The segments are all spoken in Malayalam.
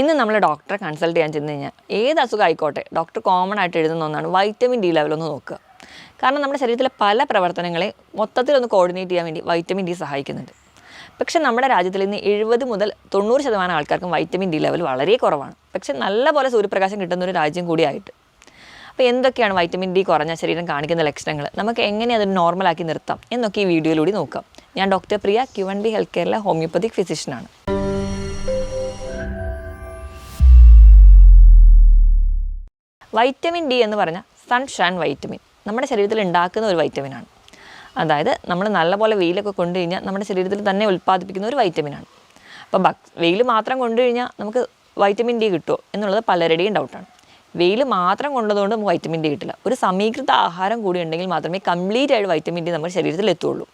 ഇന്ന് നമ്മൾ ഡോക്ടറെ കൺസൾട്ട് ചെയ്യാൻ ചെന്ന് കഴിഞ്ഞാൽ ഏത് അസുഖം ആയിക്കോട്ടെ ഡോക്ടർ കോമൺ ആയിട്ട് എഴുതുന്ന ഒന്നാണ് വൈറ്റമിൻ ഡി ലെവൽ ഒന്ന് നോക്കുക. കാരണം നമ്മുടെ ശരീരത്തിലെ പല പ്രവർത്തനങ്ങളെ മൊത്തത്തിലൊന്ന് കോർഡിനേറ്റ് ചെയ്യാൻ വേണ്ടി വൈറ്റമിൻ ഡി സഹായിക്കുന്നുണ്ട്. പക്ഷേ നമ്മുടെ രാജ്യത്തിൽ ഇന്ന് 70 മുതൽ 90% ആൾക്കാർക്കും വൈറ്റമിൻ ഡി ലെവൽ വളരെ കുറവാണ്. പക്ഷേ നല്ലപോലെ സൂര്യപ്രകാശം കിട്ടുന്ന ഒരു രാജ്യം കൂടിയായിട്ട്. അപ്പോൾ എന്തൊക്കെയാണ് വൈറ്റമിൻ ഡി കുറഞ്ഞ ശരീരം കാണിക്കുന്ന ലക്ഷണങ്ങൾ, നമുക്ക് എങ്ങനെ അത് നോർമലാക്കി നിർത്താം എന്നൊക്കെ ഈ വീഡിയോയിലൂടെ നോക്കാം. ഞാൻ ഡോക്ടർ പ്രിയ, Q&B ഹെൽത്ത് കെയറിലെ ഹോമിയോപ്പതിക് ഫിസിഷ്യനാണ്. വൈറ്റമിൻ ഡി എന്ന് പറഞ്ഞാൽ സൺഷൈൻ വൈറ്റമിൻ നമ്മുടെ ശരീരത്തിൽ ഉണ്ടാക്കുന്ന ഒരു വൈറ്റമിനാണ്. അതായത് നമ്മൾ നല്ലപോലെ വെയിലൊക്കെ കൊണ്ടു കഴിഞ്ഞാൽ നമ്മുടെ ശരീരത്തിൽ തന്നെ ഉൽപ്പാദിപ്പിക്കുന്ന ഒരു വൈറ്റമിനാണ്. അപ്പോൾ വെയിൽ മാത്രം കൊണ്ടു കഴിഞ്ഞാൽ നമുക്ക് വൈറ്റമിൻ ഡി കിട്ടുമോ എന്നുള്ളത് പലരുടെയും ഡൗട്ടാണ്. വെയിൽ മാത്രം കൊണ്ടതുകൊണ്ട് നമുക്ക് വൈറ്റമിൻ ഡി കിട്ടില്ല. ഒരു സമീകൃത ആഹാരം കൂടി ഉണ്ടെങ്കിൽ മാത്രമേ കംപ്ലീറ്റ് ആയിട്ട് വൈറ്റമിൻ ഡി നമ്മുടെ ശരീരത്തിൽ എത്തുള്ളൂ.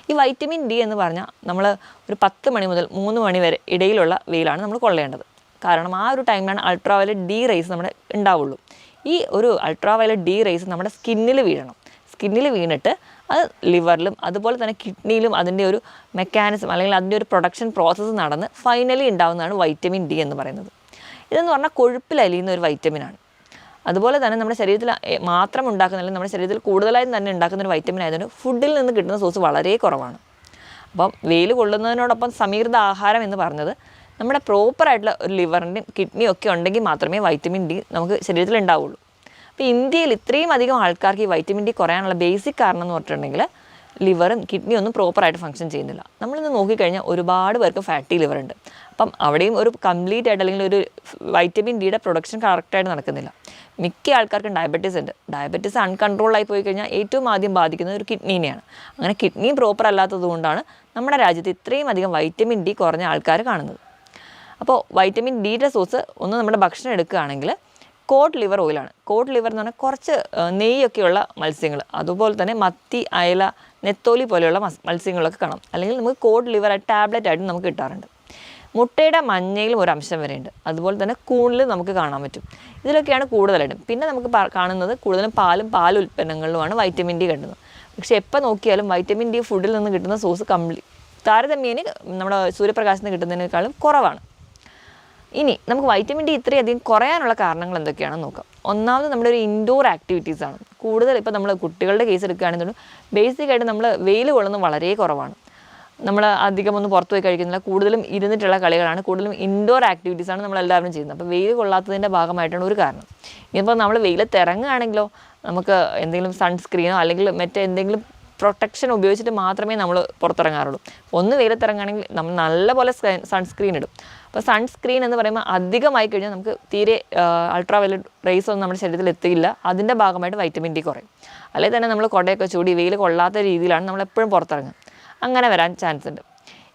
ഈ വൈറ്റമിൻ ഡി എന്ന് പറഞ്ഞാൽ നമ്മൾ ഒരു 10 മണി മുതൽ 3 മണി വരെ ഇടയിലുള്ള വെയിലാണ് നമ്മൾ കൊള്ളേണ്ടത്. കാരണം ആ ഒരു ടൈമിലാണ് അൾട്രാ വയലറ്റ് ഡി റേസ് നമ്മുടെ ഉണ്ടാവുള്ളൂ. ഈ ഒരു അൾട്രാ വയലറ്റ് ഡി റേസ് നമ്മുടെ സ്കിന്നിൽ വീഴണം. സ്കിന്നിൽ വീണിട്ട് അത് ലിവറിലും അതുപോലെ തന്നെ കിഡ്നിയിലും അതിൻ്റെ ഒരു മെക്കാനിസം അല്ലെങ്കിൽ അതിൻ്റെ ഒരു പ്രൊഡക്ഷൻ പ്രോസസ്സ് നടന്ന് ഫൈനലി ഉണ്ടാകുന്നതാണ് വൈറ്റമിൻ ഡി എന്ന് പറയുന്നത്. ഇതെന്ന് പറഞ്ഞാൽ കൊഴുപ്പിൽ അലിയുന്ന ഒരു വൈറ്റമിനാണ്. അതുപോലെ തന്നെ നമ്മുടെ ശരീരത്തിൽ മാത്രം ഉണ്ടാക്കുന്നില്ല, നമ്മുടെ ശരീരത്തിൽ കൂടുതലായും തന്നെ ഉണ്ടാക്കുന്ന ഒരു വൈറ്റമിൻ ആയതുകൊണ്ട് ഫുഡിൽ നിന്ന് കിട്ടുന്ന സോഴ്സ് വളരെ കുറവാണ്. അപ്പം വെയിൽ കൊള്ളുന്നതിനോടൊപ്പം സമീകൃത ആഹാരം എന്ന് പറഞ്ഞത് നമ്മുടെ പ്രോപ്പറായിട്ടുള്ള ഒരു ലിവറിൻ്റെയും കിഡ്നിയും ഒക്കെ ഉണ്ടെങ്കിൽ മാത്രമേ വൈറ്റമിൻ ഡി നമുക്ക് ശരീരത്തിൽ ഉണ്ടാവുള്ളൂ. അപ്പോൾ ഇന്ത്യയിൽ ഇത്രയും അധികം ആൾക്കാർക്ക് ഈ വൈറ്റമിൻ ഡി കുറയാനുള്ള ബേസിക് കാരണം എന്ന് പറഞ്ഞിട്ടുണ്ടെങ്കിൽ ലിവറും കിഡ്നിയും ഒന്നും പ്രോപ്പറായിട്ട് ഫങ്ഷൻ ചെയ്യുന്നില്ല. നമ്മളിന്ന് നോക്കിക്കഴിഞ്ഞാൽ ഒരുപാട് പേർക്ക് ഫാറ്റി ലിവർ ഉണ്ട്. അപ്പം അവിടെയും ഒരു കംപ്ലീറ്റ് ആയിട്ട് അല്ലെങ്കിൽ ഒരു വൈറ്റമിൻ ഡിയുടെ പ്രൊഡക്ഷൻ കറക്റ്റായിട്ട് നടക്കുന്നില്ല. മിക്ക ആൾക്കാർക്കും ഡയബറ്റീസ് ഉണ്ട്. ഡയബറ്റീസ് അൺകൺട്രോളായി പോയി കഴിഞ്ഞാൽ ഏറ്റവും ആദ്യം ബാധിക്കുന്നത് ഒരു കിഡ്നീനെയാണ്. അങ്ങനെ കിഡ്നിയും പ്രോപ്പർ അല്ലാത്തത് കൊണ്ടാണ് നമ്മുടെ രാജ്യത്ത് ഇത്രയും അധികം വൈറ്റമിൻ ഡി കുറഞ്ഞ ആൾക്കാർ കാണുന്നത്. അപ്പോൾ വൈറ്റമിൻ ഡിയുടെ സോഴ്സ് ഒന്ന് നമ്മുടെ ഭക്ഷണം എടുക്കുകയാണെങ്കിൽ കോഡ് ലിവർ ഓയിലാണ്. കോഡ് ലിവർ എന്ന് പറഞ്ഞാൽ കുറച്ച് നെയ്യൊക്കെയുള്ള മത്സ്യങ്ങൾ, അതുപോലെ തന്നെ മത്തി, അയല, നെത്തോലി പോലെയുള്ള മത്സ്യങ്ങളൊക്കെ കാണാം. അല്ലെങ്കിൽ നമുക്ക് കോഡ് ലിവർ ടാബ്ലറ്റ് ആയിട്ട് നമുക്ക് കിട്ടാറുണ്ട്. മുട്ടയുടെ മഞ്ഞയിലും ഒരു അംശം വരെയുണ്ട്. അതുപോലെ തന്നെ കൂണിലും നമുക്ക് കാണാൻ പറ്റും. ഇതിലൊക്കെയാണ് കൂടുതലായിട്ടും. പിന്നെ നമുക്ക് കാണുന്നത് കൂടുതലും പാൽ ഉൽപ്പന്നങ്ങളിലുമാണ് വൈറ്റമിൻ ഡി കിട്ടുന്നത്. പക്ഷേ എപ്പോൾ നോക്കിയാലും വൈറ്റമിൻ ഡി ഫുഡിൽ നിന്ന് കിട്ടുന്ന സോഴ്സ് താരതമ്യേന നമ്മുടെ സൂര്യപ്രകാശത്തിൽ നിന്ന് കിട്ടുന്നതിനേക്കാളും കുറവാണ്. ഇനി നമുക്ക് വൈറ്റമിൻ ഡി ഇത്രയധികം കുറയാനുള്ള കാരണങ്ങൾ എന്തൊക്കെയാണെന്ന് നോക്കാം. ഒന്നാമത് നമ്മുടെ ഒരു ഇൻഡോർ ആക്ടിവിറ്റീസാണ് കൂടുതൽ. ഇപ്പോൾ നമ്മൾ കുട്ടികളുടെ കേസ് എടുക്കുകയാണെന്നുണ്ടെങ്കിൽ ബേസിക്കായിട്ട് നമ്മൾ വെയിൽ കൊള്ളുന്നത് വളരെ കുറവാണ്. നമ്മൾ അധികം ഒന്നും പുറത്തു പോയി കഴിക്കുന്നില്ല. കൂടുതലും ഇരുന്നിട്ടുള്ള കളികളാണ്, കൂടുതലും ഇൻഡോർ ആക്ടിവിറ്റീസാണ് നമ്മളെല്ലാവരും ചെയ്യുന്നത്. അപ്പോൾ വെയിൽ കൊള്ളാത്തതിൻ്റെ ഭാഗമായിട്ടാണ് ഒരു കാരണം. ഇനിയിപ്പോൾ നമ്മൾ വെയിലത്ത് ഇറങ്ങുകയാണെങ്കിലോ നമുക്ക് എന്തെങ്കിലും സൺസ്ക്രീനോ അല്ലെങ്കിൽ മറ്റെന്തെങ്കിലും പ്രൊട്ടക്ഷൻ ഉപയോഗിച്ചിട്ട് മാത്രമേ നമ്മൾ പുറത്തിറങ്ങാറുള്ളൂ. ഒന്ന് വെയിലത്തിറങ്ങുകയാണെങ്കിൽ നമ്മൾ നല്ലപോലെ സൺസ്ക്രീൻ ഇടും. അപ്പോൾ സൺസ്ക്രീൻ എന്ന് പറയുമ്പോൾ അധികമായി കഴിഞ്ഞാൽ നമുക്ക് തീരെ അൾട്രാ വയലറ്റ് റേസ് ഒന്നും നമ്മുടെ ശരീരത്തിൽ എത്തിയില്ല. അതിൻ്റെ ഭാഗമായിട്ട് വൈറ്റമിൻ ഡി കുറയും. അല്ലെങ്കിൽ തന്നെ നമ്മൾ കുടയൊക്കെ ചൂടി വെയിൽ കൊള്ളാത്ത രീതിയിലാണ് നമ്മളെപ്പോഴും പുറത്തിറങ്ങുക. അങ്ങനെ വരാൻ ചാൻസ് ഉണ്ട്.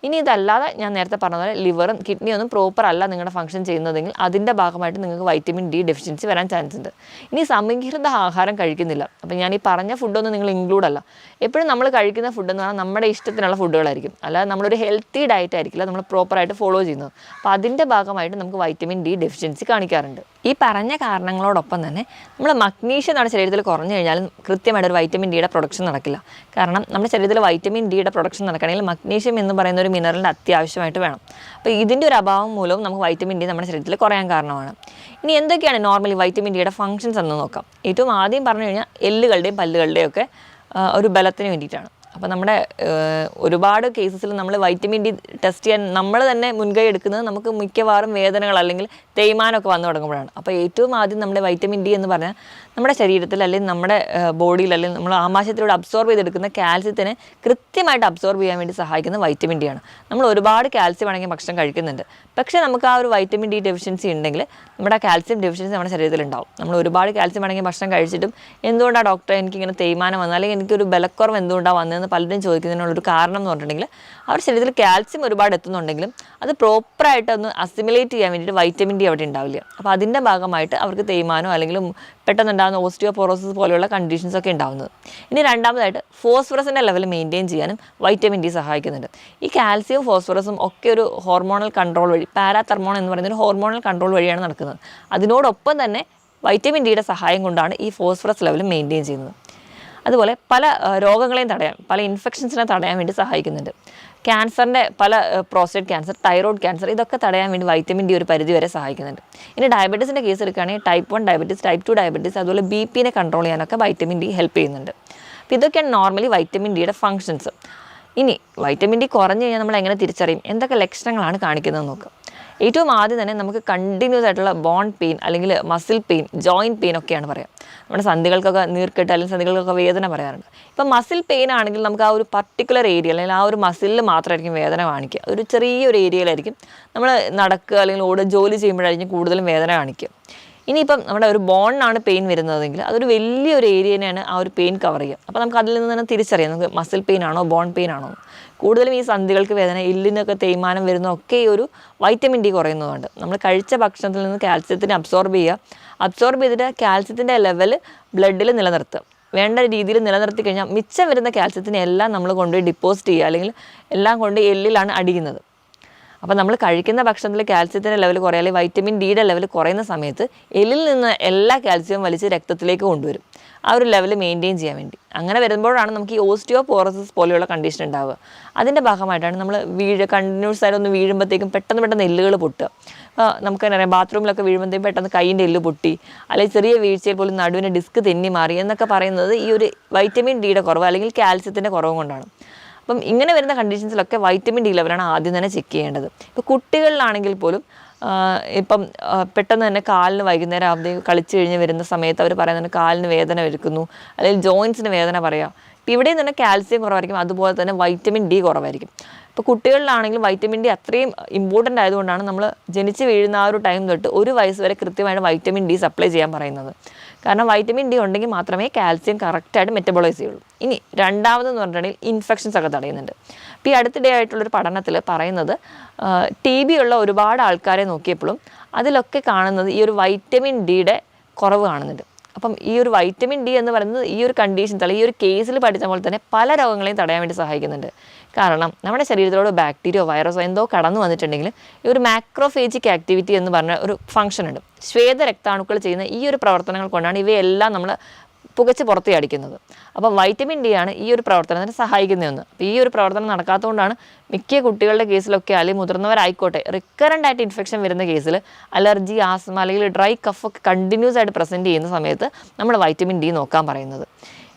ഇനി ഇതല്ലാതെ ഞാൻ നേരത്തെ പറഞ്ഞ പോലെ ലിവറും കിഡ്നിയും ഒന്നും പ്രോപ്പർ അല്ല നിങ്ങളുടെ ഫംഗ്ഷൻ ചെയ്യുന്നതെങ്കിൽ അതിൻ്റെ ഭാഗമായിട്ട് നിങ്ങൾക്ക് വൈറ്റമിൻ ഡി ഡെഫിഷ്യൻസി വരാൻ ചാൻസ് ഉണ്ട്. ഇനി സമീകൃത ആഹാരം കഴിക്കുന്നില്ല. അപ്പോൾ ഞാൻ ഈ പറഞ്ഞ ഫുഡൊന്നും നിങ്ങൾ ഇൻക്ലൂഡ് അല്ല. എപ്പോഴും നമ്മൾ കഴിക്കുന്ന ഫുഡ് എന്ന് പറഞ്ഞാൽ നമ്മുടെ ഇഷ്ടത്തിനുള്ള ഫുഡുകളായിരിക്കും. അല്ലാതെ നമ്മളൊരു ഹെൽത്തി ഡയറ്റ് ആയിരിക്കില്ല നമ്മൾ പ്രോപ്പറായിട്ട് ഫോളോ ചെയ്യുന്നത്. അപ്പോൾ അതിൻ്റെ ഭാഗമായിട്ട് നമുക്ക് വൈറ്റമിൻ ഡി ഡെഫിഷ്യൻസി കാണിക്കാറുണ്ട്. ഈ പറഞ്ഞ കാരണങ്ങളോടൊപ്പം തന്നെ നമ്മൾ മഗ്നീഷ്യം നമ്മുടെ ശരീരത്തിൽ കുറഞ്ഞു കഴിഞ്ഞാലും കൃത്യമായിട്ട് ഒരു വൈറ്റമിൻ ഡിയുടെ പ്രൊഡക്ഷൻ നടക്കില്ല. കാരണം നമ്മുടെ ശരീരത്തിൽ വൈറ്റമിൻ ഡിയുടെ പ്രൊഡക്ഷൻ നടക്കണമെങ്കിൽ മഗ്നീഷ്യം എന്ന് പറയുന്ന ഒരു മിനറലിൻ്റെ അത്യാവശ്യമായിട്ട് വേണം. അപ്പോൾ ഇതിൻ്റെ ഒരു അഭാവം മൂലവും നമുക്ക് വൈറ്റമിൻ ഡി നമ്മുടെ ശരീരത്തിൽ കുറയാൻ കാരണമാണ്. ഇനി എന്തൊക്കെയാണ് നോർമലി വൈറ്റമിൻ ഡിയുടെ ഫങ്ഷൻസ് എന്ന് നോക്കാം. ഏറ്റവും ആദ്യം പറഞ്ഞു കഴിഞ്ഞാൽ എല്ലുകളുടെയും പല്ലുകളുടെയും ഒക്കെ ഒരു ബലത്തിന് വേണ്ടിയിട്ടാണ്. അപ്പോൾ നമ്മുടെ ഒരുപാട് കേസസിൽ നമ്മൾ വൈറ്റമിൻ ഡി ടെസ്റ്റ് ചെയ്യാൻ നമ്മൾ തന്നെ മുൻകൈ എടുക്കുന്നത് നമുക്ക് മിക്കവാറും വേദനകൾ അല്ലെങ്കിൽ തേയ്മാനമൊക്കെ വന്നു തുടങ്ങുമ്പോഴാണ്. അപ്പോൾ ഏറ്റവും ആദ്യം നമ്മുടെ വൈറ്റമിൻ ഡി എന്ന് പറഞ്ഞാൽ നമ്മുടെ ശരീരത്തിൽ അല്ലെങ്കിൽ നമ്മുടെ ബോഡിയിൽ അല്ലെങ്കിൽ നമ്മൾ ആമാശയത്തിലൂടെ അബ്സോർബ് ചെയ്തെടുക്കുന്ന കാൽസ്യത്തിനെ കൃത്യമായിട്ട് അബ്സോർബ് ചെയ്യാൻ വേണ്ടി സഹായിക്കുന്ന വൈറ്റമിൻ ഡി ആണ്. നമ്മൾ ഒരുപാട് കാൽസ്യം അടങ്ങിയ ഭക്ഷണം കഴിക്കുന്നുണ്ട്. പക്ഷേ നമുക്ക് ആ ഒരു വൈറ്റമിൻ ഡി ഡെഫിഷ്യൻസി ഉണ്ടെങ്കിൽ നമ്മുടെ കാൽസ്യം ഡെഫിഷ്യൻസി നമ്മുടെ ശരീരത്തിൽ ഉണ്ടാവും. നമ്മൾ ഒരുപാട് കാൽസ്യം അടങ്ങിയ ഭക്ഷണം കഴിച്ചിട്ടും എന്തുകൊണ്ടാണ് ഡോക്ടറെ എനിക്കിങ്ങനെ തേയ്മാനം വന്നത് അല്ലെങ്കിൽ എനിക്കൊരു ബലക്കുറവ് എന്തുകൊണ്ടാണ് വന്നതെന്ന് പലരും ചോദിക്കുന്നതിനുള്ളൊരു കാരണം എന്ന് പറഞ്ഞിട്ടുണ്ടെങ്കിൽ അവരുടെ ശരീരത്തിൽ കാൽസ്യം ഒരുപാട് എത്തുന്നുണ്ടെങ്കിലും അത് പ്രോപ്പറായിട്ട് ഒന്ന് അസിമിലേറ്റ് ചെയ്യാൻ വേണ്ടിയിട്ട് വൈറ്റമിൻ ഡി അവിടെ ഉണ്ടാവില്ല. അപ്പോൾ അതിൻ്റെ ഭാഗമായിട്ട് അവർക്ക് തേയ്മാനോ അല്ലെങ്കിൽ പെട്ടെന്നുണ്ടാകുന്ന ഓസ്റ്റിയോപോറോസിസ് പോലെയുള്ള കണ്ടീഷൻസ് ഒക്കെ ഉണ്ടാകുന്നത്. ഇനി രണ്ടാമതായിട്ട് ഫോസ്ഫറസിൻ്റെ ലെവൽ മെയിൻറ്റെയിൻ ചെയ്യാനും വൈറ്റമിൻ ഡി സഹായിക്കുന്നുണ്ട്. ഈ കാൽസ്യവും ഫോസ്ഫറസും ഒക്കെ ഒരു ഹോർമോണൽ കൺട്രോൾ വഴി പാരാതെർമോൺ എന്ന് പറയുന്ന ഒരു ഹോർമോണൽ കൺട്രോൾ വഴിയാണ് നടക്കുന്നത്. അതിനോടൊപ്പം തന്നെ വൈറ്റമിൻ ഡിയുടെ സഹായം കൊണ്ടാണ് ഈ ഫോസ്ഫറസ് ലെവൽ മെയിൻറ്റെയിൻ ചെയ്യുന്നത്. അതുപോലെ പല രോഗങ്ങളെയും തടയാൻ, പല ഇൻഫെക്ഷൻസിനെ തടയാൻ വേണ്ടി സഹായിക്കുന്നുണ്ട്. ക്യാൻസറിൻ്റെ പല പ്രോസ്റ്റേറ്റ് ക്യാൻസർ, തൈറോയ്ഡ് ക്യാൻസർ ഇതൊക്കെ തടയാൻ വേണ്ടി വൈറ്റമിൻ ഡി ഒരു പരിധി വരെ സഹായിക്കുന്നുണ്ട്. ഇനി ഡയബറ്റീസിൻ്റെ കേസ് എടുക്കുകയാണെങ്കിൽ ടൈപ്പ് 1 ഡയബറ്റീസ്, ടൈപ്പ് 2 ഡയബറ്റീസ്, അതുപോലെ ബിപിനെ കൺട്രോൾ ചെയ്യാനൊക്കെ വൈറ്റമിൻ ഡി ഹെൽപ്പ് ചെയ്യുന്നുണ്ട്. അപ്പോൾ ഇതൊക്കെയാണ് നോർമലി വൈറ്റമിൻ ഡിയുടെ ഫങ്ഷൻസ്. ഇനി വൈറ്റമിൻ ഡി കുറഞ്ഞു കഴിഞ്ഞാൽ നമ്മൾ എങ്ങനെ തിരിച്ചറിയും, എന്തൊക്കെ ലക്ഷണങ്ങളാണ് കാണിക്കുന്നത് നോക്കുക. ഏറ്റവും ആദ്യം തന്നെ നമുക്ക് കണ്ടിന്യൂസ് ആയിട്ടുള്ള ബോൺ പെയിൻ അല്ലെങ്കിൽ മസിൽ പെയിൻ, ജോയിൻറ്റ് പെയിൻ ഒക്കെയാണ് പറയാം. നമ്മുടെ സന്ധികൾക്കൊക്കെ നീർക്കെട്ട് അല്ലെങ്കിൽ സന്ധികൾക്കൊക്കെ വേദന പറയാറുണ്ട്. ഇപ്പം മസിൽ പെയിൻ ആണെങ്കിൽ നമുക്ക് ആ ഒരു പർട്ടിക്കുലർ ഏരിയ അല്ലെങ്കിൽ ആ ഒരു മസിലിൽ മാത്രമായിരിക്കും വേദന കാണിക്കുക. ഒരു ചെറിയൊരു ഏരിയയിലായിരിക്കും നമ്മൾ നടക്കുക അല്ലെങ്കിൽ ജോലി ചെയ്യുമ്പോഴായിരിക്കും കൂടുതലും വേദന കാണിക്കുക. ഇനിയിപ്പം നമ്മുടെ ഒരു ബോണിനാണ് പെയിൻ വരുന്നതെങ്കിൽ അതൊരു വലിയൊരു ഏരിയനെയാണ് ആ ഒരു പെയിൻ കവർ ചെയ്യുക. അപ്പോൾ നമുക്ക് അതിൽ നിന്ന് തന്നെ തിരിച്ചറിയാം നമുക്ക് മസിൽ പെയിൻ ആണോ ബോൺ പെയിൻ ആണോ. കൂടുതലും ഈ സന്ധികൾക്ക് വേദന, എല്ലിനൊക്കെ തേയ്മാനം വരുന്നതൊക്കെ ഈ ഒരു വൈറ്റമിൻ ഡി കുറയുന്നതുകൊണ്ട് നമ്മൾ കഴിച്ച ഭക്ഷണത്തിൽ നിന്ന് കാൽസ്യത്തിനെ അബ്സോർബ് ചെയ്തിട്ട് കാൽസ്യത്തിൻ്റെ ലെവൽ ബ്ലഡിൽ നിലനിർത്തുക. വേണ്ട രീതിയിൽ നിലനിർത്തി കഴിഞ്ഞാൽ മിച്ചം വരുന്ന കാൽസ്യത്തിനെ എല്ലാം നമ്മൾ കൊണ്ടുപോയി ഡിപ്പോസിറ്റ് ചെയ്യുക, അല്ലെങ്കിൽ എല്ലാം കൊണ്ട് എല്ലിലാണ് അടിയുന്നത്. അപ്പോൾ നമ്മൾ കഴിക്കുന്ന ഭക്ഷണത്തിൽ കാൽസ്യത്തിൻ്റെ ലെവൽ കുറയാതെ വൈറ്റമിൻ ഡിയുടെ ലെവൽ കുറയുന്ന സമയത്ത് എല്ലിൽ നിന്ന് എല്ലാ കാൽസ്യവും വലിച്ച് രക്തത്തിലേക്ക് കൊണ്ടുവരും, ആ ഒരു ലെവൽ മെയിൻറ്റെയിൻ ചെയ്യാൻ വേണ്ടി. അങ്ങനെ വരുമ്പോഴാണ് നമുക്ക് ഈ ഓസ്റ്റിയോപോറോസിസ് പോലെയുള്ള കണ്ടീഷൻ ഉണ്ടാവുക. അതിൻ്റെ ഭാഗമായിട്ടാണ് നമ്മൾ കണ്ടിന്യൂസ് ആയിട്ട് ഒന്ന് വീഴുമ്പോഴത്തേക്കും പെട്ടെന്ന് എല്ലുകൾ പൊട്ടുക. നമുക്ക് തന്നെ അറിയാം, ബാത്റൂമിലൊക്കെ വീഴുമ്പോഴത്തേക്കും പെട്ടെന്ന് കൈയിൻ്റെ എല്ല് പൊട്ടി, അല്ലെങ്കിൽ ചെറിയ വീഴ്ചയിൽ പോലും നടുവിന് ഡിസ്ക് തെന്നി മാറി എന്നൊക്കെ പറയുന്നത് ഈ ഒരു വൈറ്റമിൻ ഡിയുടെ കുറവ് അല്ലെങ്കിൽ കാൽസ്യത്തിൻ്റെ കുറവ് കൊണ്ടാണ്. അപ്പം ഇങ്ങനെ വരുന്ന കണ്ടീഷൻസിലൊക്കെ വൈറ്റമിൻ ഡി ലെവലാണ് ആദ്യം തന്നെ ചെക്ക് ചെയ്യേണ്ടത്. ഇപ്പോൾ കുട്ടികളിലാണെങ്കിൽ പോലും ഇപ്പം പെട്ടെന്ന് തന്നെ കാലിന് വൈകുന്നേരം ആവുമ്പോൾ കളിച്ച് കഴിഞ്ഞ് വരുന്ന സമയത്ത് അവർ പറയുന്നത് കാലിന് വേദന എടുക്കുന്നു, അല്ലെങ്കിൽ ജോയിൻസിന് വേദന പറയാം. ഇപ്പോൾ ഇവിടെയും തന്നെ കാൽസ്യം കുറവായിരിക്കും, അതുപോലെ തന്നെ വൈറ്റമിൻ ഡി കുറവായിരിക്കും. ഇപ്പോൾ കുട്ടികളിലാണെങ്കിലും വൈറ്റമിൻ ഡി അത്രയും ഇമ്പോർട്ടൻ്റ് ആയതുകൊണ്ടാണ് നമ്മൾ ജനിച്ച് വീഴുന്ന ആ ഒരു ടൈം തൊട്ട് 1 വയസ്സ് വരെ കൃത്യമായിട്ട് വൈറ്റമിൻ ഡി സപ്ലൈ ചെയ്യാൻ പറയുന്നത്. കാരണം വൈറ്റമിൻ ഡി ഉണ്ടെങ്കിൽ മാത്രമേ കാൽസ്യം കറക്റ്റായിട്ട് മെറ്റബോളൈസ് ചെയ്യുള്ളൂ. ഇനി രണ്ടാമതെന്ന് പറഞ്ഞിട്ടുണ്ടെങ്കിൽ ഇൻഫെക്ഷൻസ് ഒക്കെ തടയുന്നുണ്ട്. ഇപ്പോൾ ഈ അടുത്തിടെ ആയിട്ടുള്ളൊരു പഠനത്തിൽ പറയുന്നത് TB ഉള്ള ഒരുപാട് ആൾക്കാരെ നോക്കിയപ്പോഴും അതിലൊക്കെ കാണുന്നത് ഈ ഒരു വൈറ്റമിൻ ഡിയുടെ കുറവ് കാണുന്നുണ്ട്. അപ്പം ഈ ഒരു വൈറ്റമിൻ ഡി എന്ന് പറയുന്നത് ഈ ഒരു കണ്ടീഷൻസ് അല്ലെങ്കിൽ ഈ ഒരു കേസിൽ പഠിച്ച പോലെ തന്നെ പല രോഗങ്ങളെയും തടയാൻ വേണ്ടി സഹായിക്കുന്നുണ്ട്. കാരണം നമ്മുടെ ശരീരത്തിലോട് ബാക്ടീരിയോ വൈറസോ എന്തോ കടന്നു വന്നിട്ടുണ്ടെങ്കിൽ ഈ ഒരു മാക്രോഫേജിക് ആക്ടിവിറ്റി എന്ന് പറഞ്ഞ ഒരു ഫംഗ്ഷൻ ഉണ്ട്. ശ്വേത രക്താണുക്കൾ ചെയ്യുന്ന ഈ ഒരു പ്രവർത്തനങ്ങൾ കൊണ്ടാണ് ഇവയെല്ലാം നമ്മൾ പുകച്ച് പുറത്ത് അടിക്കുന്നത്. അപ്പം വൈറ്റമിൻ ഡി ആണ് ഈ ഒരു പ്രവർത്തനത്തിന് സഹായിക്കുന്നതെന്ന്. അപ്പോൾ ഈ ഒരു പ്രവർത്തനം നടക്കാത്തതുകൊണ്ടാണ് മിക്ക കുട്ടികളുടെ കേസിലൊക്കെ അല്ലെങ്കിൽ മുതിർന്നവരായിക്കോട്ടെ റിക്കറൻ്റ് ആയിട്ട് ഇൻഫെക്ഷൻ വരുന്ന കേസിൽ അലർജി, ആസ്മ അല്ലെങ്കിൽ ഡ്രൈ കഫ് ഒക്കെ കണ്ടിന്യൂസ് ആയിട്ട് പ്രസൻറ്റ് ചെയ്യുന്ന സമയത്ത് നമ്മൾ വൈറ്റമിൻ ഡി നോക്കാൻ പറയുന്നത്.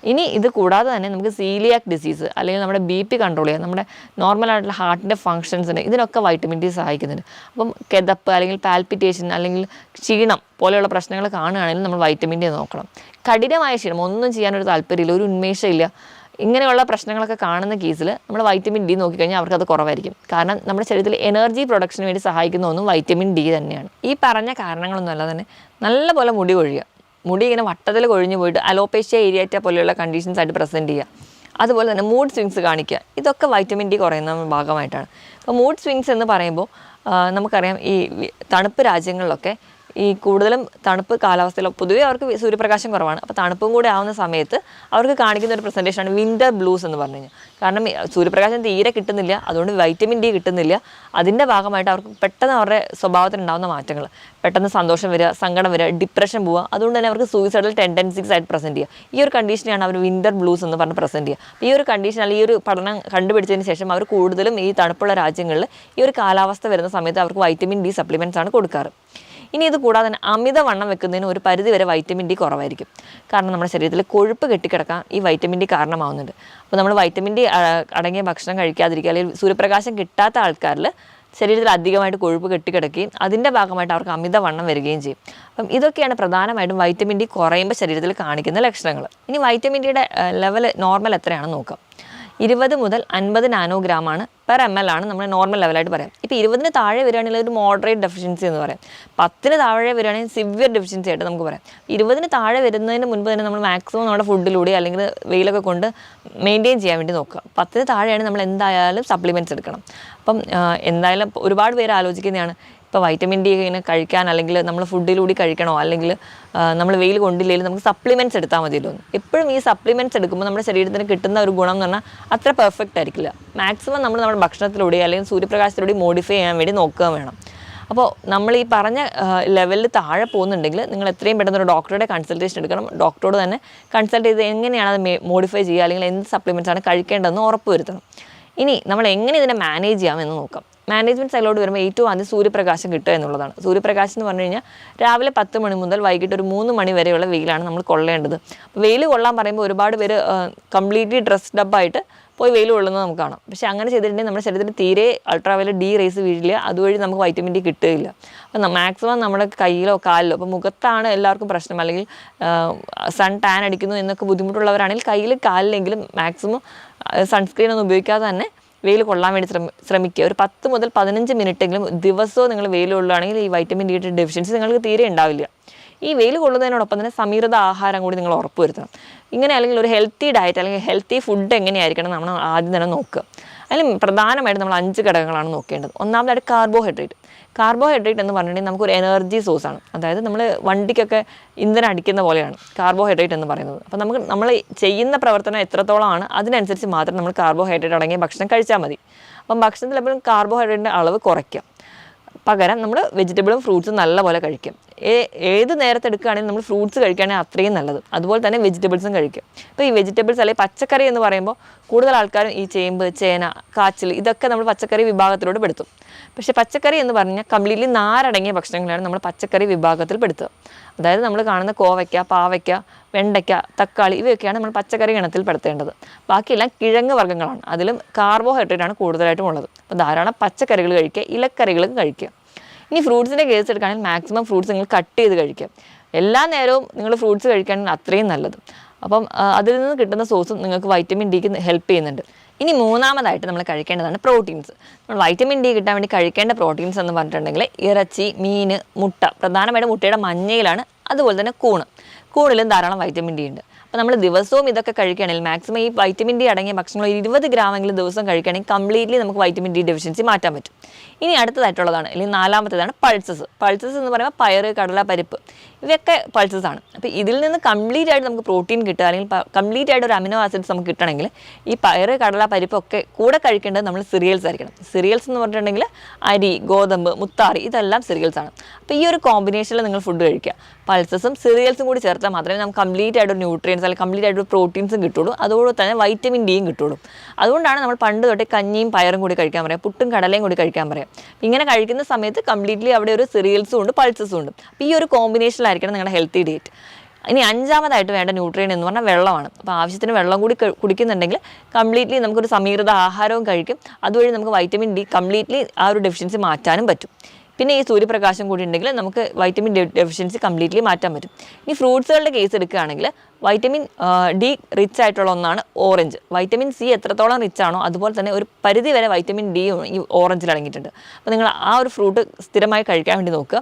ഇനി ഇത് കൂടാതെ തന്നെ നമുക്ക് സീലിയാക് ഡിസീസ് അല്ലെങ്കിൽ നമ്മുടെ BP കൺട്രോൾ ചെയ്യാൻ, നമ്മുടെ നോർമലായിട്ടുള്ള ഹാർട്ടിൻ്റെ ഫങ്ഷൻസിന് ഇതിനൊക്കെ വൈറ്റമിൻ ഡി സഹായിക്കുന്നുണ്ട്. അപ്പം കിതപ്പ് അല്ലെങ്കിൽ പാൽപിറ്റേഷൻ അല്ലെങ്കിൽ ക്ഷീണം പോലെയുള്ള പ്രശ്നങ്ങൾ കാണുകയാണെങ്കിൽ നമ്മൾ വൈറ്റമിൻ ഡി നോക്കണം. കഠിനമായ ക്ഷീണം, ഒന്നും ചെയ്യാനൊരു താല്പര്യമില്ല, ഒരു ഉന്മേഷമില്ല, ഇങ്ങനെയുള്ള പ്രശ്നങ്ങളൊക്കെ കാണുന്ന കേസിൽ നമ്മൾ വൈറ്റമിൻ ഡി നോക്കിക്കഴിഞ്ഞാൽ അവർക്കത് കുറവായിരിക്കും. കാരണം നമ്മുടെ ശരീരത്തിൽ എനർജി പ്രൊഡക്ഷന് വേണ്ടി സഹായിക്കുന്ന ഒന്നും വൈറ്റമിൻ ഡി തന്നെയാണ്. ഈ പറഞ്ഞ കാരണങ്ങളൊന്നും അല്ല തന്നെ നല്ലപോലെ മുടി കൊഴിയുക, മുടി ഇങ്ങനെ വട്ടത്തിൽ കൊഴിഞ്ഞു പോയിട്ട് അലോപേഷ്യ ഏരിയേറ്റ പോലെയുള്ള കണ്ടീഷൻസ് ആയിട്ട് പ്രസൻറ്റ് ചെയ്യുക, അതുപോലെ തന്നെ മൂഡ് സ്വിങ്സ് കാണിക്കുക, ഇതൊക്കെ വൈറ്റമിൻ ഡി കുറയുന്ന ഭാഗമായിട്ടാണ്. അപ്പോൾ മൂഡ് സ്വിങ്സ് എന്ന് പറയുമ്പോൾ നമുക്കറിയാം ഈ തണുപ്പ് രാജ്യങ്ങളിലൊക്കെ ഈ കൂടുതലും തണുപ്പ് കാലാവസ്ഥയിൽ പൊതുവേ അവർക്ക് സൂര്യപ്രകാശം കുറവാണ്. അപ്പോൾ തണുപ്പും കൂടെ ആവുന്ന സമയത്ത് അവർക്ക് കാണിക്കുന്ന ഒരു പ്രസൻറ്റേഷനാണ് വിൻ്റർ ബ്ലൂസ് എന്ന് പറഞ്ഞു കഴിഞ്ഞാൽ. കാരണം സൂര്യപ്രകാശം തീരെ കിട്ടുന്നില്ല, അതുകൊണ്ട് വൈറ്റമിൻ ഡി കിട്ടുന്നില്ല. അതിൻ്റെ ഭാഗമായിട്ട് അവർക്ക് പെട്ടെന്ന് അവരുടെ സ്വഭാവത്തിനുണ്ടാകുന്ന മാറ്റങ്ങൾ, പെട്ടെന്ന് സന്തോഷം വരിക, സങ്കടം വരിക, ഡിപ്രഷൻ പോവുക, അതുകൊണ്ട് തന്നെ അവർക്ക് സൂയിസൈഡൽ ടെൻഡൻസീസ് ആയിട്ട് പ്രസൻറ്റ് ചെയ്യുക. ഈ ഒരു കണ്ടീഷനെയാണ് അവർ വിൻ്റർ ബ്ലൂസ് എന്ന് പറഞ്ഞ് പ്രസൻറ്റ് ചെയ്യുക. ഈ ഒരു കണ്ടീഷൻ അല്ലെങ്കിൽ ഈ ഒരു പഠനം കണ്ടുപിടിച്ചതിന് ശേഷം അവർ കൂടുതലും ഈ തണുപ്പുള്ള രാജ്യങ്ങളിൽ ഈ ഒരു കാലാവസ്ഥ വരുന്ന സമയത്ത് അവർക്ക് വൈറ്റമിൻ ഡി സപ്ലിമെൻറ്റ്സ് ആണ് കൊടുക്കാറ്. ഇനി ഇത് കൂടാതെ തന്നെ അമിതവണ്ണം വെക്കുന്നതിന് ഒരു പരിധി വരെ വൈറ്റമിൻ ഡി കുറവായിരിക്കും. കാരണം നമ്മുടെ ശരീരത്തിൽ കൊഴുപ്പ് കെട്ടിക്കിടക്കാൻ ഈ വൈറ്റമിൻ ഡി കാരണമാവുന്നുണ്ട്. അപ്പോൾ നമ്മൾ വൈറ്റമിൻ ഡി അടങ്ങിയ ഭക്ഷണം കഴിക്കാതിരിക്കുക അല്ലെങ്കിൽ സൂര്യപ്രകാശം കിട്ടാത്ത ആൾക്കാരിൽ ശരീരത്തിൽ അധികമായിട്ട് കൊഴുപ്പ് കെട്ടിക്കിടക്കുകയും അതിൻ്റെ ഭാഗമായിട്ട് അവർക്ക് അമിതവണ്ണം വരികയും ചെയ്യും. അപ്പം ഇതൊക്കെയാണ് പ്രധാനമായിട്ടും വൈറ്റമിൻ ഡി കുറയുമ്പോൾ ശരീരത്തിൽ കാണിക്കുന്ന ലക്ഷണങ്ങൾ. ഇനി വൈറ്റമിൻ ഡിയുടെ ലെവൽ നോർമൽ എത്രയാണെന്ന് നോക്കാം. 20 മുതൽ 50 നാനോഗ്രാമാണ് പെർ ml ആണ് നമ്മൾ നോർമൽ ലെവലായിട്ട് പറയാം. ഇപ്പോൾ 20-ന് താഴെ വരികയാണെങ്കിൽ ഒരു മോഡറേറ്റ് ഡെഫിഷ്യൻസി എന്ന് പറയാം. 10-ന് താഴെ വരികയാണെങ്കിൽ സിവിയർ ഡെഫിഷ്യൻസി ആയിട്ട് നമുക്ക് പറയാം. 20-ന് താഴെ വരുന്നതിന് മുൻപ് തന്നെ നമ്മൾ മാക്സിമം നമ്മുടെ ഫുഡിലൂടെ അല്ലെങ്കിൽ വെയിലൊക്കെ കൊണ്ട് മെയിൻറ്റെയിൻ ചെയ്യാൻ വേണ്ടി നോക്കുക. 10-ന് താഴെയാണ് നമ്മൾ എന്തായാലും സപ്ലിമെൻറ്റ്സ് എടുക്കണം. അപ്പം എന്തായാലും ഒരുപാട് പേര് ആലോചിക്കുന്നതാണ് ഇപ്പോൾ വൈറ്റമിൻ ഡി ഇങ്ങനെ കഴിക്കാൻ അല്ലെങ്കിൽ നമ്മൾ ഫുഡിലൂടെ കഴിക്കണോ അല്ലെങ്കിൽ നമ്മൾ വെയിൽ കൊണ്ടില്ലെങ്കിൽ നമുക്ക് സപ്ലിമെൻറ്റ്സ് എടുത്താൽ മതിയല്ലോ. എപ്പോഴും ഈ സപ്ലിമെൻറ്റ്സ് എടുക്കുമ്പോൾ നമ്മുടെ ശരീരത്തിന് കിട്ടുന്ന ഒരു ഗുണം എന്ന് പറഞ്ഞാൽ അത്ര പെർഫെക്റ്റ് ആയിരിക്കില്ല. മാക്സിമം നമ്മൾ നമ്മുടെ ഭക്ഷണത്തിലൂടെ അല്ലെങ്കിൽ സൂര്യപ്രകാശത്തിലൂടെ മോഡിഫൈ ചെയ്യാൻ വേണ്ടി നോക്കുക വേണം. അപ്പോൾ നമ്മൾ ഈ പറഞ്ഞ ലെവലിൽ താഴെ പോകുന്നുണ്ടെങ്കിൽ നിങ്ങൾ എത്രയും പെട്ടെന്ന് ഒരു ഡോക്ടറുടെ കൺസൾട്ടേഷൻ എടുക്കണം. ഡോക്ടറോട് തന്നെ കൺസൾട്ട് ചെയ്ത് എങ്ങനെയാണ് അത് മോഡിഫൈ ചെയ്യുക അല്ലെങ്കിൽ എന്ത് സപ്ലിമെൻറ്റ്സ് ആണ് കഴിക്കേണ്ടതെന്ന് ഉറപ്പ് വരുത്തണം. ഇനി നമ്മൾ എങ്ങനെ ഇതിനെ മാനേജ് ചെയ്യാമെന്ന് നോക്കാം. മാനേജ്മെൻറ്റ് സൈഡിലോട്ട് വരുമ്പോൾ ഏറ്റവും ആദ്യം സൂര്യപ്രകാശം കിട്ടുക എന്നുള്ളതാണ്. സൂര്യപ്രകാശം എന്ന് പറഞ്ഞു കഴിഞ്ഞാൽ രാവിലെ 10 മണി മുതൽ വൈകിട്ട് ഒരു 3 മണി വരെയുള്ള വെയിലാണ് നമ്മൾ കൊള്ളേണ്ടത്. അപ്പോൾ വെയിൽ കൊള്ളാൻ പറയുമ്പോൾ ഒരുപാട് പേര് കംപ്ലീറ്റ്ലി ഡ്രസ്ഡ് അപ്പ് ആയിട്ട് പോയി വെയിൽ കൊള്ളുന്നത് നമുക്ക് കാണാം. പക്ഷേ അങ്ങനെ ചെയ്തിട്ടുണ്ടെങ്കിൽ നമ്മുടെ ശരീരത്തിൽ തീരെ അൾട്രാവയലറ്റ് ഡി റേസ് വീഴില്ല, അതുവഴി നമുക്ക് വൈറ്റമിൻ ഡി കിട്ടുകയില്ല. അപ്പം മാക്സിമം നമ്മുടെ കയ്യിലോ കാലിലോ, അപ്പോൾ മുഖത്താണ് എല്ലാവർക്കും പ്രശ്നം, അല്ലെങ്കിൽ സൺ ടാൻ അടിക്കുന്നു എന്നൊക്കെ ബുദ്ധിമുട്ടുള്ളവരാണെങ്കിൽ കയ്യിൽ കാലിലെങ്കിലും മാക്സിമം സൺസ്ക്രീൻ ഒന്നും ഉപയോഗിക്കാതെ തന്നെ വെയിൽ കൊള്ളാൻ വേണ്ടി ശ്രമിക്കുക. ഒരു 10 മുതൽ 15 മിനിറ്റെങ്കിലും ദിവസവും നിങ്ങൾ വെയിൽ കൊള്ളുകയാണെങ്കിൽ ഈ വൈറ്റമിൻ ഡിയുടെ ഡെഫിഷ്യൻസി നിങ്ങൾക്ക് തീരെ ഉണ്ടാവില്ല. ഈ വെയിൽ കൊള്ളുന്നതിനോടൊപ്പം തന്നെ സമീകൃത ആഹാരം കൂടി നിങ്ങൾ ഉറപ്പുവരുത്തണം. ഇങ്ങനെ അല്ലെങ്കിൽ ഒരു ഹെൽത്തി ഡയറ്റ് അല്ലെങ്കിൽ ഹെൽത്തി ഫുഡ് എങ്ങനെയായിരിക്കണം നമ്മൾ ആദ്യം തന്നെ നോക്കുക. അതിൽ പ്രധാനമായിട്ട് നമ്മൾ 5 ഘടകങ്ങളാണ് നോക്കേണ്ടത്. ഒന്നാമതായിട്ട് കാർബോഹൈഡ്രേറ്റ്. കാർബോഹൈഡ്രേറ്റ് എന്ന് പറഞ്ഞിട്ടുണ്ടെങ്കിൽ നമുക്കൊരു എനർജി സോഴ്സാണ്. അതായത് നമ്മൾ വണ്ടിക്കൊക്കെ ഇന്ധനം അടിക്കുന്ന പോലെയാണ് കാർബോഹൈഡ്രേറ്റ് എന്ന് പറയുന്നത്. അപ്പോൾ നമ്മൾ ചെയ്യുന്ന പ്രവർത്തനം എത്രത്തോളമാണ് അതിനനുസരിച്ച് മാത്രം നമ്മൾ കാർബോഹൈഡ്രേറ്റ് അടങ്ങിയ ഭക്ഷണം കഴിച്ചാൽ മതി. അപ്പം ഭക്ഷണത്തിൽ എപ്പോഴും കാർബോഹൈഡ്രേറ്റിൻ്റെ അളവ് കുറയ്ക്കുക. പകരം നമ്മൾ വെജിറ്റബിളും ഫ്രൂട്ട്സും നല്ലപോലെ കഴിക്കും. ഏത് നേരത്തെ എടുക്കുകയാണെങ്കിൽ നമ്മൾ ഫ്രൂട്ട്സ് കഴിക്കുകയാണെങ്കിൽ അത്രയും നല്ലത്. അതുപോലെ തന്നെ വെജിറ്റബിൾസും കഴിക്കും. ഇപ്പോൾ ഈ വെജിറ്റബിൾസ് അല്ലെങ്കിൽ പച്ചക്കറി എന്ന് പറയുമ്പോൾ കൂടുതൽ ആൾക്കാരും ഈ ചേമ്പ്, ചേന, കാച്ചിൽ ഇതൊക്കെ നമ്മൾ പച്ചക്കറി വിഭാഗത്തിലോട്ട് പെടുത്തും. പക്ഷേ പച്ചക്കറി എന്ന് പറഞ്ഞാൽ കംപ്ലീറ്റ്ലി നാരടങ്ങിയ ഭക്ഷണങ്ങളാണ് നമ്മൾ പച്ചക്കറി വിഭാഗത്തിൽ പെടുത്തുക. അതായത് നമ്മൾ കാണുന്ന കോവയ്ക്ക, പാവയ്ക്ക, വെണ്ടയ്ക്ക, തക്കാളി ഇവയൊക്കെയാണ് നമ്മൾ പച്ചക്കറി ഗണത്തിൽ പെടുത്തേണ്ടത്. ബാക്കിയെല്ലാം കിഴങ്ങ് വർഗ്ഗങ്ങളാണ്. അതിലും കാർബോഹൈഡ്രേറ്റാണ് കൂടുതലായിട്ടും ഉള്ളത്. അപ്പോൾ ധാരാളം പച്ചക്കറികൾ കഴിക്കുക, ഇലക്കറികളും കഴിക്കുക. ഇനി ഫ്രൂട്ട്സിൻ്റെ കേസ് എടുക്കുകയാണെങ്കിൽ മാക്സിമം ഫ്രൂട്ട്സ് നിങ്ങൾ കട്ട് ചെയ്ത് കഴിക്കുക. എല്ലാ നേരവും നിങ്ങൾ ഫ്രൂട്ട്സ് കഴിക്കുകയാണെങ്കിൽ അത്രയും നല്ലത്. അപ്പം അതിൽ നിന്ന് കിട്ടുന്ന സോഴ്സും നിങ്ങൾക്ക് വൈറ്റമിൻ ഡിക്ക് ഹെൽപ്പ് ചെയ്യുന്നുണ്ട്. ഇനി മൂന്നാമതായിട്ട് നമ്മൾ കഴിക്കേണ്ടതാണ് പ്രോട്ടീൻസ്. നമ്മൾ വൈറ്റമിൻ ഡി കിട്ടാൻ വേണ്ടി കഴിക്കേണ്ട പ്രോട്ടീൻസ് എന്ന് പറഞ്ഞിട്ടുണ്ടെങ്കിൽ ഇറച്ചി, മീൻ, മുട്ട. പ്രധാനമായിട്ടും മുട്ടയുടെ മഞ്ഞയിലാണ്. അതുപോലെ തന്നെ കൂണിലും ധാരാളം വൈറ്റമിൻ ഡി ഉണ്ട്. അപ്പോൾ നമ്മൾ ദിവസവും ഇതൊക്കെ കഴിക്കുകയാണെങ്കിൽ മാക്സിമം ഈ വൈറ്റമിൻ ഡി അടങ്ങിയ ഭക്ഷണങ്ങൾ 20 ഗ്രാമെങ്കിലും ദിവസം കഴിക്കുകയാണെങ്കിൽ കംപ്ലീറ്റ്ലി നമുക്ക് വൈറ്റമിൻ ഡി ഡെഫിഷ്യൻസി മാറ്റാൻ പറ്റും. ഇനി അടുത്തതായിട്ടുള്ളതാണ്, അല്ലെങ്കിൽ നാലാമത്തേതാണ് പൾസസ്. പൾസസ് എന്ന് പറയുമ്പോൾ പയറ്, കടല, പരിപ്പ് ഇവയൊക്കെ പൾസസ് ആണ്. അപ്പോൾ ഇതിൽ നിന്ന് കംപ്ലീറ്റ് ആയിട്ട് നമുക്ക് പ്രോട്ടീൻ കിട്ടുക, അല്ലെങ്കിൽ കംപ്ലീറ്റ് ആയിട്ട് ഒരു അമിനോ ആസിഡ്സ് നമുക്ക് കിട്ടണമെങ്കിൽ ഈ പയറ്, കടല, പരിപ്പൊക്കെ കൂടെ കഴിക്കേണ്ടത് നമ്മൾ സിറിയൽസ് ആയിരിക്കണം. സിറിയൽസ് എന്ന് പറഞ്ഞിട്ടുണ്ടെങ്കിൽ അരി, ഗോതമ്പ്, മുത്താറി ഇതെല്ലാം സിറിയൽസ് ആണ്. അപ്പോൾ ഈ ഒരു കോമ്പിനേഷനിൽ നിങ്ങൾ ഫുഡ് കഴിക്കുക. പൾസസും സിറിയൽസും കൂടി ചേർത്താൽ മാത്രമേ നമുക്ക് കംപ്ലീറ്റ് ആയിട്ട് ഒരു ന്യൂട്രിയൻസ് അല്ലെങ്കിൽ കംപ്ലീറ്റ് ആയിട്ട് പ്രോട്ടീൻസും കിട്ടുള്ളൂ. അതുപോലെ തന്നെ വൈറ്റമിൻ ഡിയും കിട്ടുള്ളൂ. അതുകൊണ്ടാണ് നമ്മൾ പണ്ട് തൊട്ടേ കഞ്ഞിയും പയറും കൂടി കഴിക്കാൻ പറയാം, പുട്ടും കടലയും കൂടി കഴിക്കാൻ പറയാം. ഇങ്ങനെ കഴിക്കുന്ന സമയത്ത് കംപ്ലീറ്റ്ലി അവിടെ ഒരു സിറിയൽസും ഉണ്ട്, പൾസസും ഉണ്ട്. അപ്പോൾ ഈ ഒരു കോമ്പിനേഷനിലായിരിക്കണം നിങ്ങളുടെ ഹെൽത്തി ഡയറ്റ്. ഇനി 5ാമതായിട്ട് വേണ്ട ന്യൂട്രിയൻ എന്ന് പറഞ്ഞാൽ വെള്ളമാണ്. അപ്പോൾ ആവശ്യത്തിന് വെള്ളം കൂടി കുടിക്കുന്നുണ്ടെങ്കിൽ കംപ്ലീറ്റ്ലി നമുക്കൊരു സമീകൃത ആഹാരവും കഴിക്കും. അതുവഴി നമുക്ക് വൈറ്റമിൻ ഡി കംപ്ലീറ്റ്ലി ആ ഒരു ഡെഫിഷ്യൻസി മാറ്റാനും പറ്റും. പിന്നെ ഈ സൂര്യപ്രകാശം കൂടി ഉണ്ടെങ്കിൽ നമുക്ക് വൈറ്റമിൻ ഡെഫിഷ്യൻസി കംപ്ലീറ്റ്ലി മാറ്റാൻ പറ്റും. ഇനി ഫ്രൂട്ട്സുകളുടെ കേസ് എടുക്കുകയാണെങ്കിൽ വൈറ്റമിൻ ഡി റിച്ച് ആയിട്ടുള്ള ഒന്നാണ് ഓറഞ്ച്. വൈറ്റമിൻ സി എത്രത്തോളം റിച്ച് ആണോ അതുപോലെ തന്നെ ഒരു പരിധി വരെ വൈറ്റമിൻ ഡിയും ഈ ഓറഞ്ചിൽ അടങ്ങിയിട്ടുണ്ട്. അപ്പോൾ നിങ്ങൾ ആ ഒരു ഫ്രൂട്ട് സ്ഥിരമായി കഴിക്കാൻ വേണ്ടി നോക്കുക.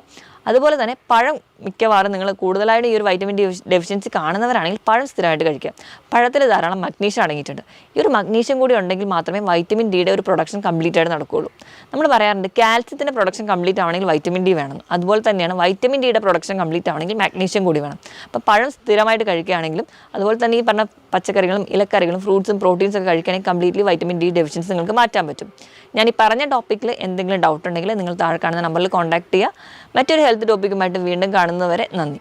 അതുപോലെ തന്നെ പഴം മിക്കവാറും നിങ്ങൾ കൂടുതലായിട്ട് ഈ ഒരു വൈറ്റമിൻ ഡി ഡെഫിഷ്യൻസി കാണുന്നവരാണെങ്കിൽ പഴം സ്ഥിരമായിട്ട് കഴിക്കുക. പഴത്തിൽ ധാരാളം മഗ്നീഷ്യം അടങ്ങിയിട്ടുണ്ട്. ഈ ഒരു മഗ്നീഷ്യം കൂടി ഉണ്ടെങ്കിൽ മാത്രമേ വൈറ്റമിൻ ഡിയുടെ ഒരു പ്രൊഡക്ഷൻ കംപ്ലീറ്റ് ആയിട്ട് നടക്കുകയുള്ളൂ. നമ്മൾ പറയാറുണ്ട് കാൽസ്യത്തിൻ്റെ പ്രൊഡക്ഷൻ കംപ്ലീറ്റ് ആവണമെങ്കിൽ വൈറ്റമിൻ ഡി വേണം. അതുപോലെ തന്നെയാണ് വൈറ്റമിൻ ഡിയുടെ പ്രൊഡക്ഷൻ കംപ്ലീറ്റ് ആവണമെങ്കിൽ മഗ്നീഷ്യം കൂടി വേണം. അപ്പോൾ പഴം സ്ഥിരമായിട്ട് കഴിക്കുകയാണെങ്കിലും അതുപോലെ തന്നെ ഈ പറഞ്ഞ പച്ചക്കറികളും ഇലക്കറികളും ഫ്രൂട്ട്സും പ്രോട്ടീൻസും ഒക്കെ കഴിക്കുകയാണെങ്കിൽ കംപ്ലീറ്റ്ലി വൈറ്റമിൻ ഡി ഡെഫിഷ്യൻസി നിങ്ങൾക്ക് മാറ്റാൻ പറ്റും. ഞാൻ ഈ പറഞ്ഞ ടോപ്പിക്കിൽ എന്തെങ്കിലും ഡൗട്ട് ഉണ്ടെങ്കിൽ നിങ്ങൾ താഴെ കാണുന്ന നമ്പറിൽ കോൺടാക്ട് ചെയ്യുക. മറ്റൊരു ഹെൽത്ത് ടോപ്പിക്കുമായിട്ട് വീണ്ടും കാണുന്നവരെ നന്ദി.